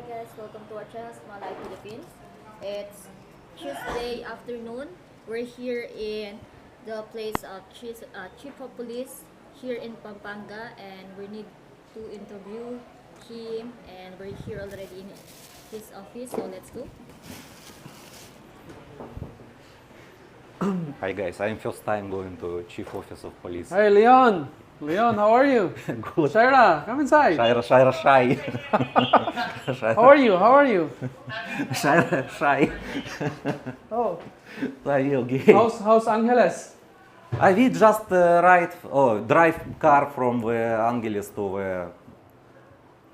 Hi guys, welcome to our channel, Malay Philippines. It's Tuesday afternoon. We're here in the place of Chief of Police here in Pampanga, and we need to interview him, and we're here already in his office, so let's go. Hi guys, I'm first time going to Chief Office of Police. Hey, Leon! Leon, how are you? Good. Shaira, come inside. Shaira, shy. How are you? How are you? Shaira, shy. Oh, Okay. how's Angeles? I will just drive car from Angeles to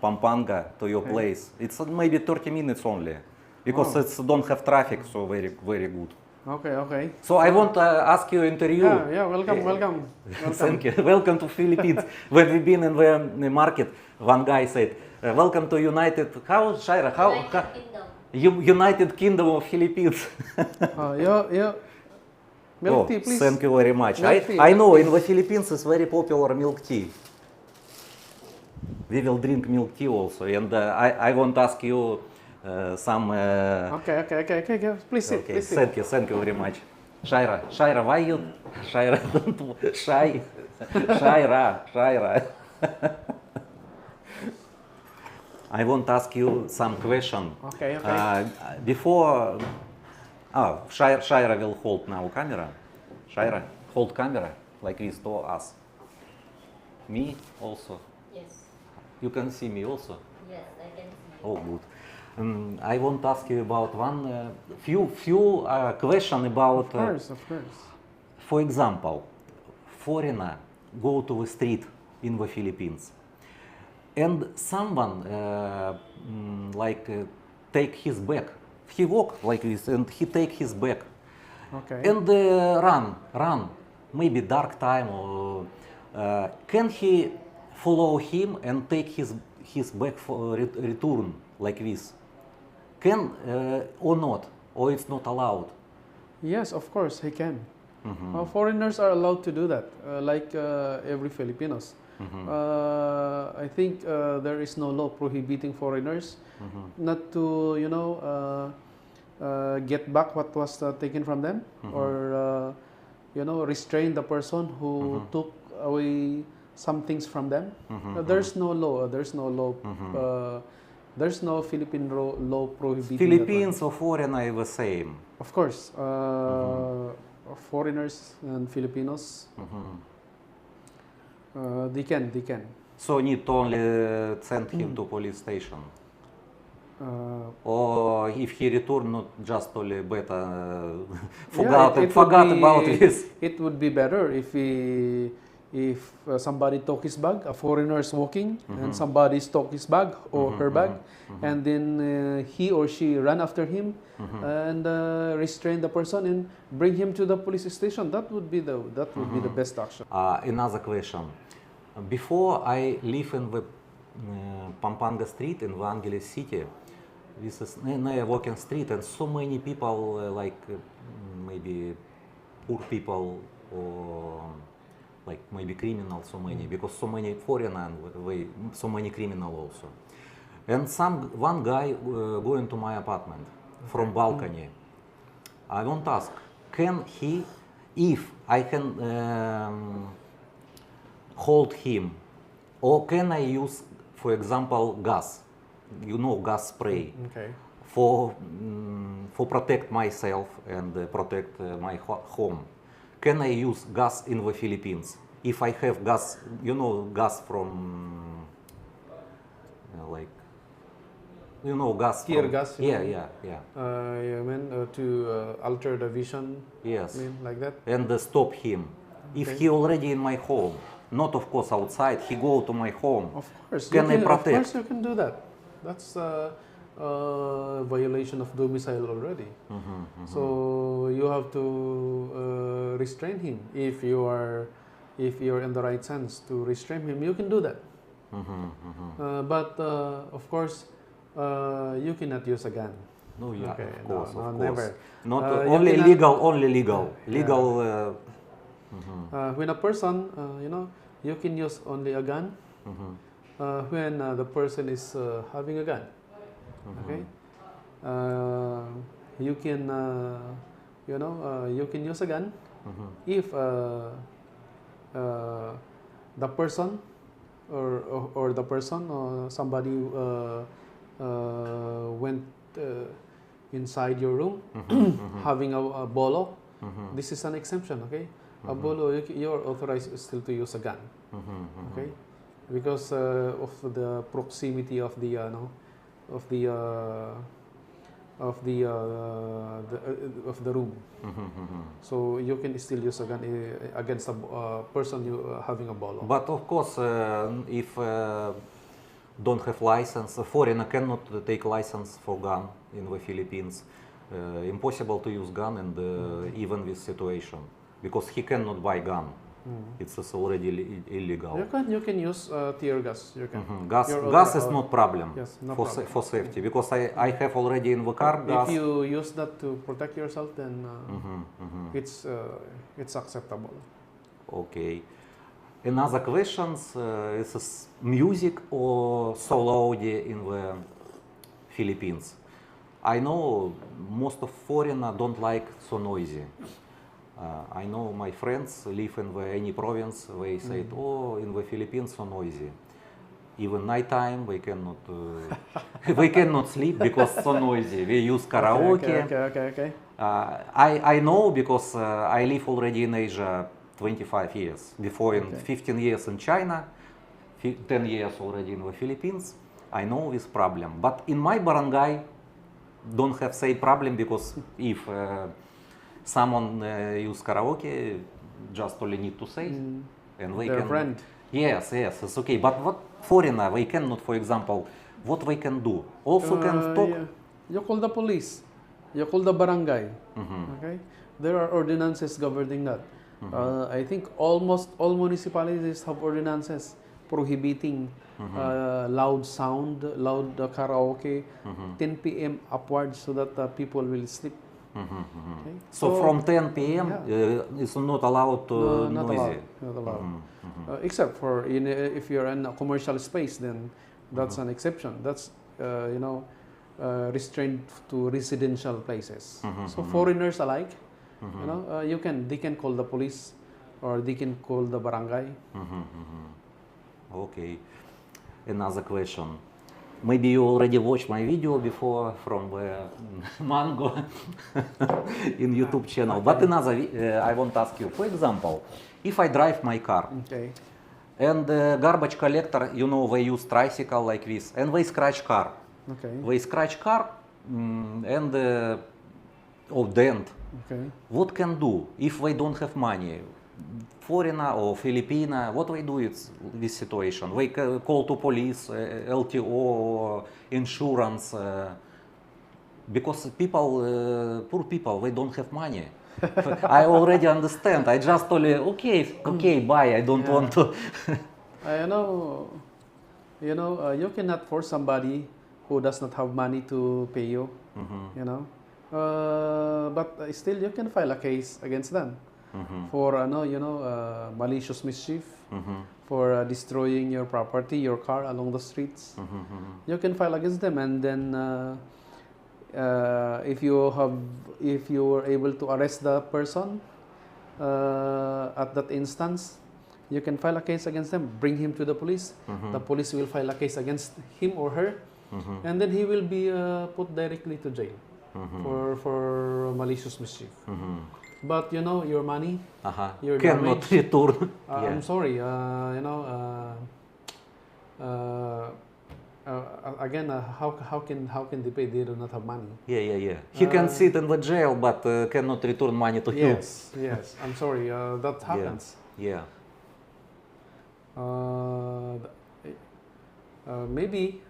Pampanga to your place. It's maybe 30 minutes only, because Oh. it's don't have traffic, so very good. Okay. So I want to ask you interview. Yeah, welcome. Thank you. Welcome to Philippines. When we've been in the market, one guy said, "Welcome to United." How, Shaira? United Kingdom of Philippines. Yeah. Milk tea, please. Thank you very much. Milk tea, I know milk in the Philippines it's very popular milk tea. We will drink milk tea also, and I want to ask you some. Okay. Please sit. Okay, Please sit. thank you very much. Shaira, why you? Shaira, don't shy. Shaira. I want to ask you some question. Okay. Before, Shaira will hold now camera. Shaira, hold camera like this to us. Me also. Yes, You can see me also. yes, I can see. Oh, good. I want to ask you about one few question about. Of course. For example, foreigner go to the street in the Philippines, and someone take his bag. He walk like this, and he take his bag, Okay. and run. Maybe dark time, or can he follow him and take his bag for return like this? Can or not, or it's not allowed? Yes, of course, he can. Foreigners are allowed to do that, like every Filipinos. I think there is no law prohibiting foreigners not to, get back what was taken from them, or restrain the person who took away some things from them. There's no law. There's no Philippine law prohibiting Philippines or foreigner the same. that one. Of course, foreigners and Filipinos, they can. So need to only send him to police station. Uh, Or if he return, not just only better yeah, forgot about this. It would be better if somebody took his bag, a foreigner is walking, and somebody took his bag or her bag, and then he or she ran after him and restrain the person and bring him to the police station. That would be the best action. Another question. Before I live in the Pampanga street in the Angeles city, this is a walking street, and so many people maybe poor people or like maybe criminal, so many, because so many foreigner and so many criminal also. And one guy going to my apartment from balcony. I want to ask, can he, if I can hold him, or can I use, for example, gas, gas spray, Okay. for protect myself and protect my home? Can I use gas in the Philippines if I have gas, gas from gas Tear from, gas, yeah. You mean to alter the vision? Yes. I mean like that? And stop him. If Okay. he already in my home, not of course outside, he go to my home. Of course. Can I Of protect? course you can do that. That's a violation of domicile already. So you have to restrain him. If you're in the right sense to restrain him, you can do that. But of course, you cannot use a gun. No, yeah, Okay, of course. never. Not You only cannot- legal. Legal. When a person, you can use only a gun when the person is having a gun. Okay, you can you can use a gun if the person or the person or somebody went inside your room having a bolo. This is an exemption. Okay, a bolo you're authorized still to use a gun. Okay, because of the proximity of the of the of the room. So you can still use a gun against a person you having a bolo. But of course, if don't have license, a foreigner cannot take license for gun in the Philippines. Impossible to use gun and even this situation because he cannot buy gun. It's already illegal. You can use tear gas. You can. Gas is not problem, yes, no for, problem. For safety because I have already in the car gas. If you use that to protect yourself, then it's acceptable. Okay. Another questions is music or so loud in the Philippines. I know most of foreigners don't like so noisy. I know my friends live in any province. They say, "Oh, in the Philippines so noisy. Even nighttime we cannot we cannot sleep because so noisy. We use karaoke." Okay. I know because I live already in Asia 25 years. Before in 15 years in China, 10 years already in the Philippines. I know this problem. But in my barangay, don't have same problem because if someone use karaoke, just only need to say, and they Their can. friend. Yes, it's okay. But what foreigner they cannot, for example, what they can do? Also can talk. Yeah. You call the police. You call the barangay. Okay. There are ordinances governing that. I think almost all municipalities have ordinances prohibiting loud sound, loud karaoke, 10 p.m. upwards, so that people will sleep. Okay. So from 10 p.m. It's not allowed to not noisy. allowed. Not allowed. Except for if you're in a commercial space, then that's an exception. That's restrained to residential places. So foreigners alike, they can call the police or they can call the barangay. Okay. Another question. Maybe you already watched my video before from the Mango in YouTube channel. But another, I want to ask you. For example, if I drive my car and the garbage collector, they use tricycle like this, and they scratch car. Okay. They scratch car and or dent. Okay. What can do if they don't have money? Foreigner or Filipina, what they do is this situation? They call to police, LTO, or insurance, because people, poor people, they don't have money. I already understand. I just told you, okay, bye. I don't want to. You cannot force somebody who does not have money to pay you. But still, you can file a case against them. For malicious mischief, for destroying your property, your car along the streets. You can file against them, and then if you were able to arrest the person at that instance, you can file a case against them, bring him to the police. The police will file a case against him or her, and then he will be put directly to jail for malicious mischief. But your money, your cannot damage, return. I'm sorry. Again, how can they pay? They do not have money. Yeah. He can sit in the jail, but cannot return money to you. Yes. I'm sorry. That happens. Yeah. Maybe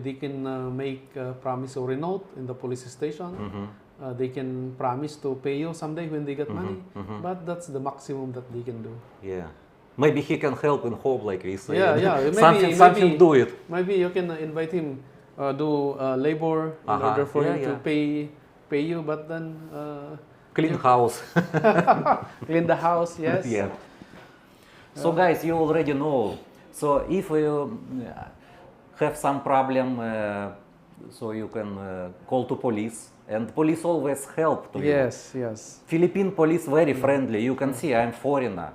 they can make a promissory note in the police station. They can promise to pay you someday when they get money, but that's the maximum that they can do. Yeah. Maybe he can help in home like this. Maybe, something do it. Maybe you can invite him do labor in order for him to pay you, but then clean house. Clean the house. Yes. Yeah. So guys, you already know. So if you have some problem so you can call to police, and police always help to you. Yes, yes. Philippine police very friendly. You can see I'm foreigner,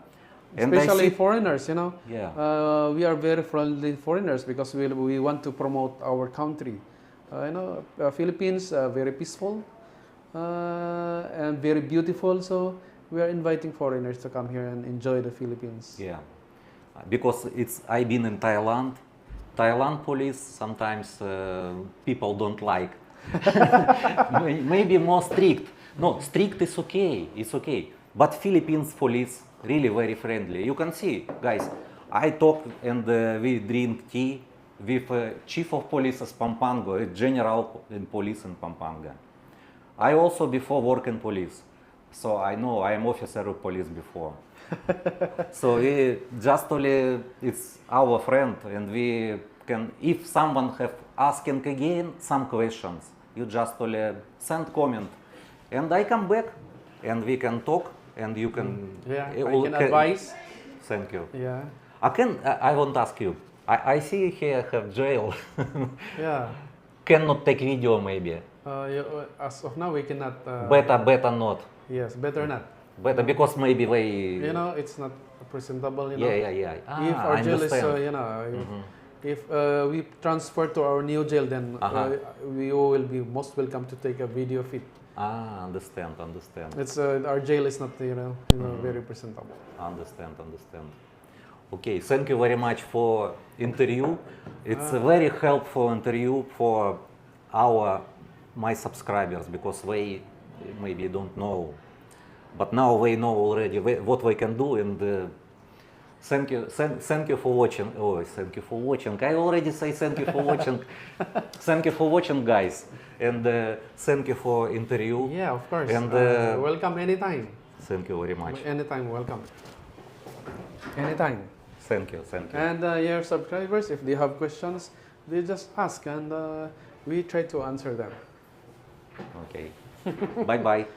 and I Especially see, foreigners, you know. Yeah. We are very friendly foreigners because we want to promote our country. Philippines very peaceful and very beautiful. So we are inviting foreigners to come here and enjoy the Philippines. Yeah, because I've been in Thailand. Thailand police sometimes people don't like. Maybe more strict. No, strict is okay. It's okay. But Philippines police really very friendly. You can see, guys. I talk and we drink tea with chief of police of Pampanga, general in police in Pampanga. I also before work in police, so I know I am officer of police before. So we just only it's our friend, and we can, if someone have asking again some questions, you just only send comment, and I come back, and we can talk, and you can. Yeah, I can advise. Thank you. Yeah. I want to ask you. I see here have jail. Yeah. Cannot take video maybe. As of now, we cannot. Better not. Yes, better not. Better because maybe they. You know, it's not presentable. You know. Yeah. If our I jail is, understand. if we transfer to our new jail, then we will be most welcome to take a video feed. Understand. It's our jail is not very presentable. Understand. Okay, thank you very much for interview. It's a very helpful interview for my subscribers because they maybe don't know, but now they know already what they can do. And thank you for watching. Oh, thank you for watching. I already say thank you for watching. Thank you for watching, guys, and thank you for interview. Yeah, of course. And welcome anytime. Thank you very much. Anytime, welcome. Anytime. Thank you. And your subscribers, if they have questions, they just ask, and we try to answer them. Okay. Bye.